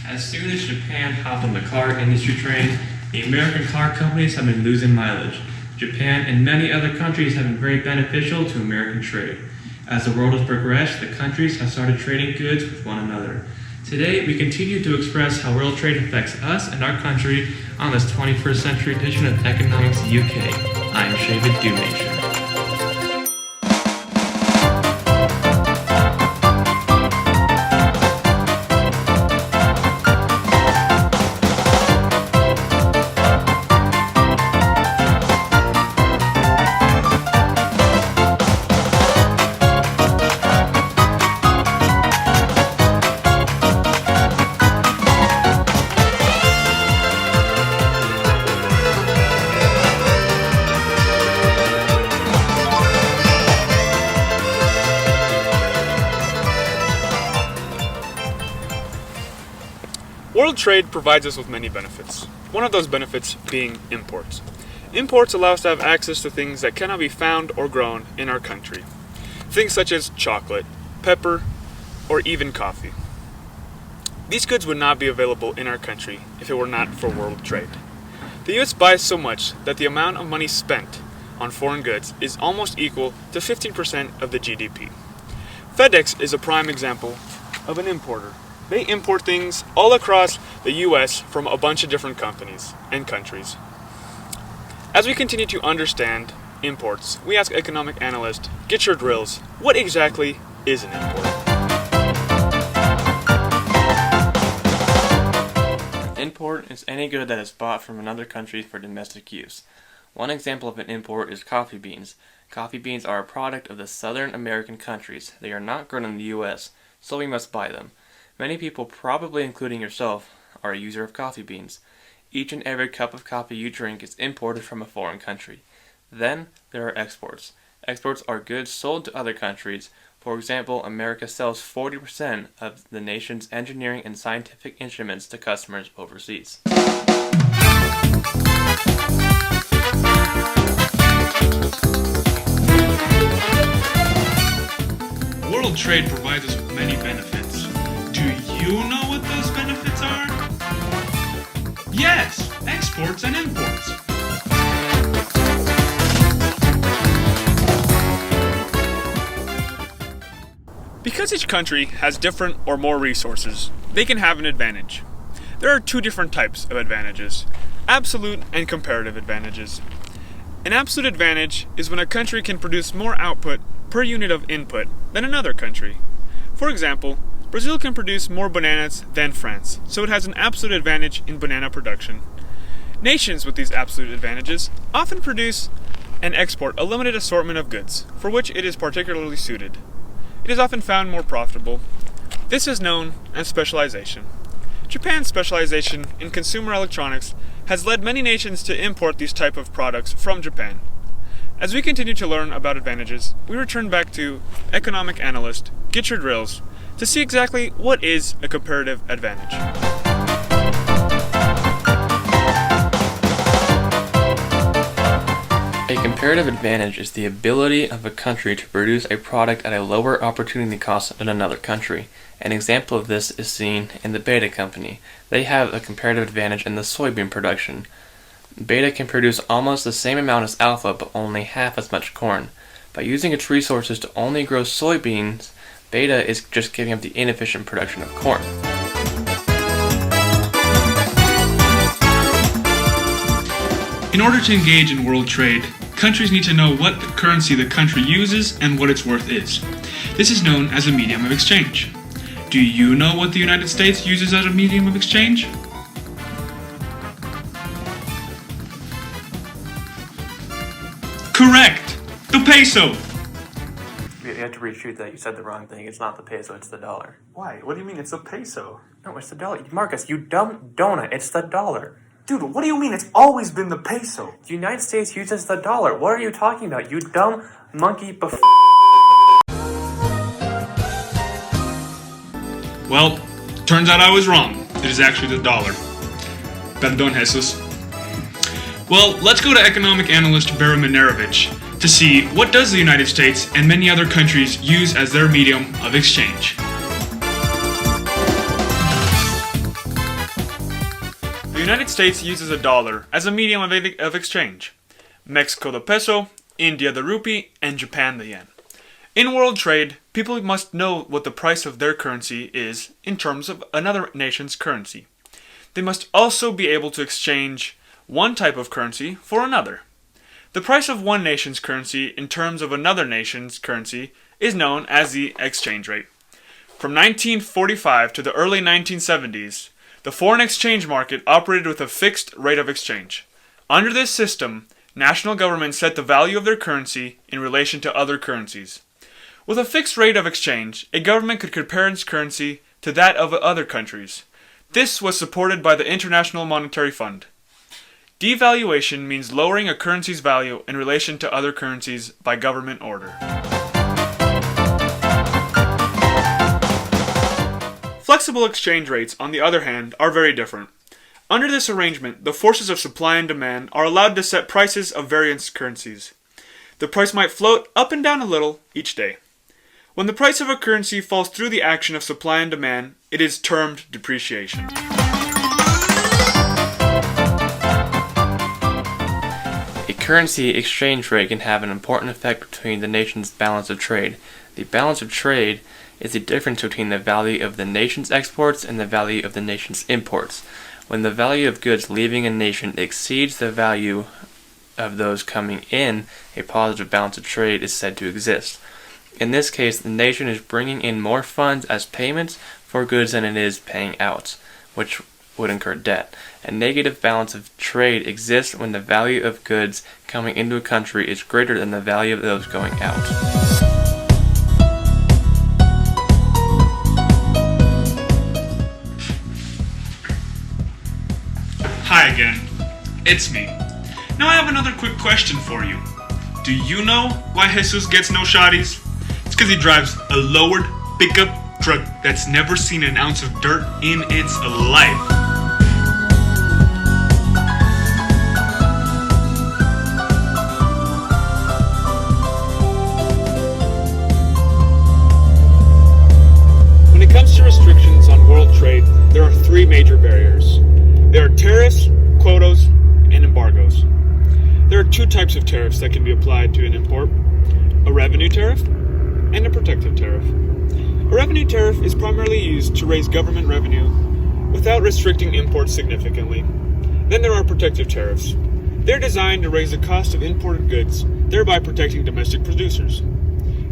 As soon as Japan hopped on the car industry train, the American car companies have been losing mileage. Japan and many other countries have been very beneficial to American trade. As the world has progressed, the countries have started trading goods with one another. Today, we continue to express how world trade affects us and our country on this 21st century edition of Economics UK. I'm Shavid Dumacher. World trade provides us with many benefits. One of those benefits being imports. Imports allow us to have access to things that cannot be found or grown in our country. Things such as chocolate, pepper, or even coffee. These goods would not be available in our country if it were not for world trade. The US buys so much that the amount of money spent on foreign goods is almost equal to 15% of the GDP. FedEx is a prime example of an importer. They import things all across the US from a bunch of different companies and countries. As we continue to understand imports, we ask economic analyst, get your drills, what exactly is an import? An import is any good that is bought from another country for domestic use. One example of an import is coffee beans. Coffee beans are a product of the Southern American countries. They are not grown in the US, so we must buy them. Many people, probably including yourself, are a user of coffee beans. Each and every cup of coffee you drink is imported from a foreign country. Then there are exports. Exports are goods sold to other countries. For example, America sells 40% of the nation's engineering and scientific instruments to customers overseas. World trade provides us with many benefits. Do you know what those benefits are? Yes, exports and imports. Because each country has different or more resources, they can have an advantage. There are two different types of advantages: absolute and comparative advantages. An absolute advantage is when a country can produce more output per unit of input than another country. For example, Brazil can produce more bananas than France, so it has an absolute advantage in banana production. Nations with these absolute advantages often produce and export a limited assortment of goods, for which it is particularly suited. It is often found more profitable. This is known as specialization. Japan's specialization in consumer electronics has led many nations to import these type of products from Japan. As we continue to learn about advantages, we return back to economic analyst, get your drills, to see exactly what is a comparative advantage. A comparative advantage is the ability of a country to produce a product at a lower opportunity cost than another country. An example of this is seen in the Beta company. They have a comparative advantage in the soybean production. Beta can produce almost the same amount as Alpha, but only half as much corn. By using its resources to only grow soybeans, Beta is just giving up the inefficient production of corn. In order to engage in world trade, countries need to know what currency the country uses and what its worth is. This is known as a medium of exchange. Do you know what the United States uses as a medium of exchange? Correct! The peso! You have to reshoot that. You said the wrong thing. It's not the peso, it's the dollar. Why? What do you mean it's a peso? No, it's the dollar. Marcus, you dumb donut. It's the dollar. Dude, what do you mean? It's always been the peso. The United States uses the dollar. What are you talking about? You dumb monkey Well, turns out I was wrong. It is actually the dollar. Perdón, Jesus. Well, let's go to economic analyst Vera Minerovich to see what does the United States and many other countries use as their medium of exchange. United States uses a dollar as a medium of exchange. Mexico the peso, India the rupee, and Japan the yen. In world trade, people must know what the price of their currency is in terms of another nation's currency. They must also be able to exchange one type of currency for another. The price of one nation's currency in terms of another nation's currency is known as the exchange rate. From 1945 to the early 1970s, the foreign exchange market operated with a fixed rate of exchange. Under this system, national governments set the value of their currency in relation to other currencies. With a fixed rate of exchange, a government could compare its currency to that of other countries. This was supported by the International Monetary Fund. Devaluation means lowering a currency's value in relation to other currencies by government order. Flexible exchange rates, on the other hand, are very different. Under this arrangement, the forces of supply and demand are allowed to set prices of various currencies. The price might float up and down a little each day. When the price of a currency falls through the action of supply and demand, it is termed depreciation. A currency exchange rate can have an important effect between the nation's balance of trade. The balance of trade is the difference between the value of the nation's exports and the value of the nation's imports. When the value of goods leaving a nation exceeds the value of those coming in, a positive balance of trade is said to exist. In this case, the nation is bringing in more funds as payments for goods than it is paying out, which would incur debt. A negative balance of trade exists when the value of goods coming into a country is greater than the value of those going out. Hi again, it's me. Now I have another quick question for you. Do you know why Jesus gets no shotties? It's because he drives a lowered pickup truck that's never seen an ounce of dirt in its life. When it comes to restrictions on world trade, there are three major barriers. There are tariffs, quotas, and embargoes. There are two types of tariffs that can be applied to an import: a revenue tariff and a protective tariff. A revenue tariff is primarily used to raise government revenue without restricting imports significantly. Then there are protective tariffs. They're designed to raise the cost of imported goods, thereby protecting domestic producers.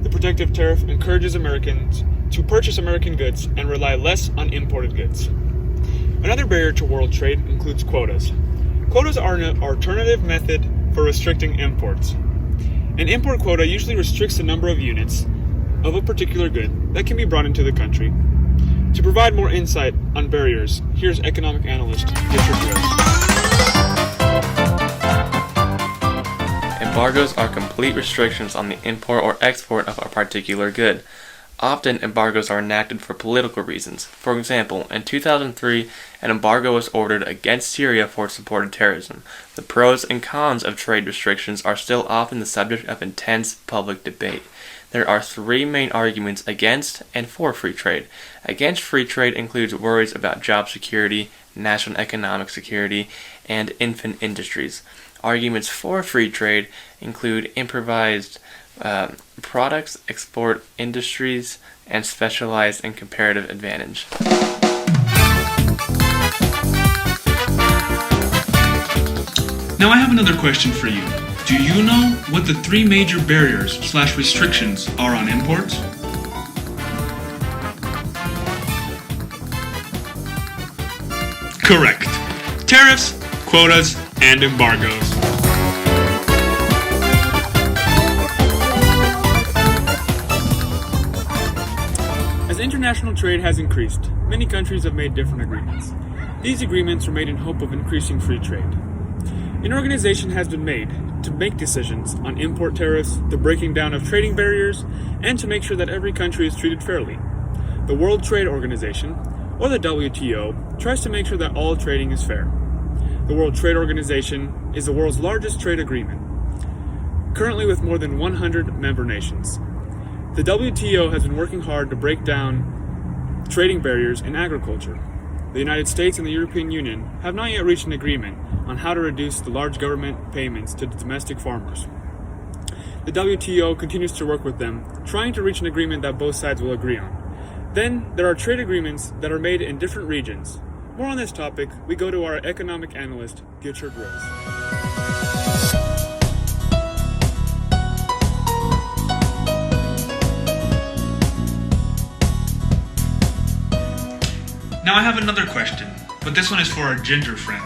The protective tariff encourages Americans to purchase American goods and rely less on imported goods. Another barrier to world trade includes quotas. Quotas are an alternative method for restricting imports. An import quota usually restricts the number of units of a particular good that can be brought into the country. To provide more insight on barriers, here's economic analyst Richard Gross. Embargoes are complete restrictions on the import or export of a particular good. Often, embargoes are enacted for political reasons. For example, in 2003, an embargo was ordered against Syria for its support of terrorism. The pros and cons of trade restrictions are still often the subject of intense public debate. There are three main arguments against and for free trade. Against free trade includes worries about job security, national economic security, and infant industries. Arguments for free trade include improvised products, export industries, and specialized and comparative advantage. Now I have another question for you. Do you know what the three major barriers/restrictions are on imports? Correct. Tariffs, quotas, and embargoes. As international trade has increased, many countries have made different agreements. These agreements were made in hope of increasing free trade. An organization has been made to make decisions on import tariffs, the breaking down of trading barriers, and to make sure that every country is treated fairly. The World Trade Organization, or the WTO, tries to make sure that all trading is fair. The World Trade Organization is the world's largest trade agreement, currently with more than 100 member nations. The WTO has been working hard to break down trading barriers in agriculture. the United States and the European Union have not yet reached an agreement on how to reduce the large government payments to domestic farmers. The WTO continues to work with them, trying to reach an agreement that both sides will agree on. Then, there are trade agreements that are made in different regions. More on this topic, we go to our economic analyst, Gitchard Rose. Now I have another question, but this one is for our ginger friend.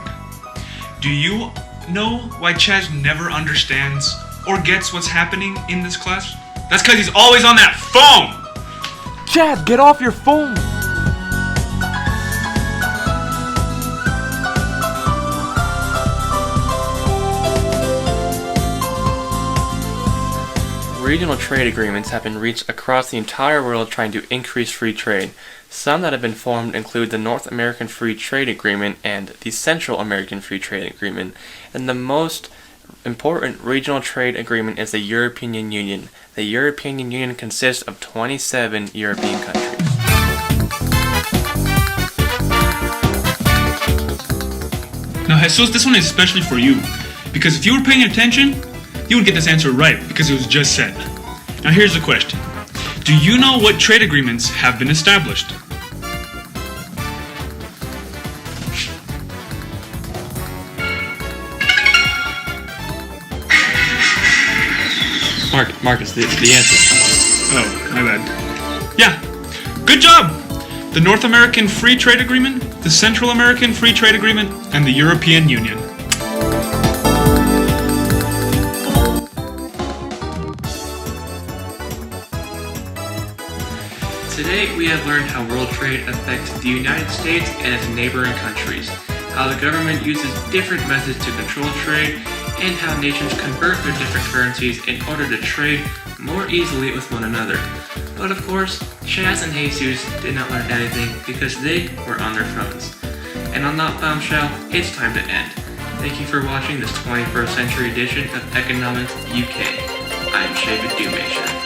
Do you know why Chaz never understands or gets what's happening in this class? That's because he's always on that phone! Chad, get off your phone! Regional trade agreements have been reached across the entire world trying to increase free trade. Some that have been formed include the North American Free Trade Agreement and the Central American Free Trade Agreement. And the most important regional trade agreement is the European Union. The European Union consists of 27 European countries. Now Jesus, this one is especially for you, because if you were paying attention, you would get this answer right, because it was just said. Now here's the question. Do you know what trade agreements have been established? Marcus, the answer. Oh, my bad. Yeah, good job! The North American Free Trade Agreement, the Central American Free Trade Agreement, and the European Union. Today we have learned how world trade affects the United States and its neighboring countries, how the government uses different methods to control trade, and how nations convert their different currencies in order to trade more easily with one another. But of course, Chaz and Jesus did not learn anything because they were on their phones. And on that bombshell, it's time to end. Thank you for watching this 21st century edition of Economics UK. I'm Shavid Dumation.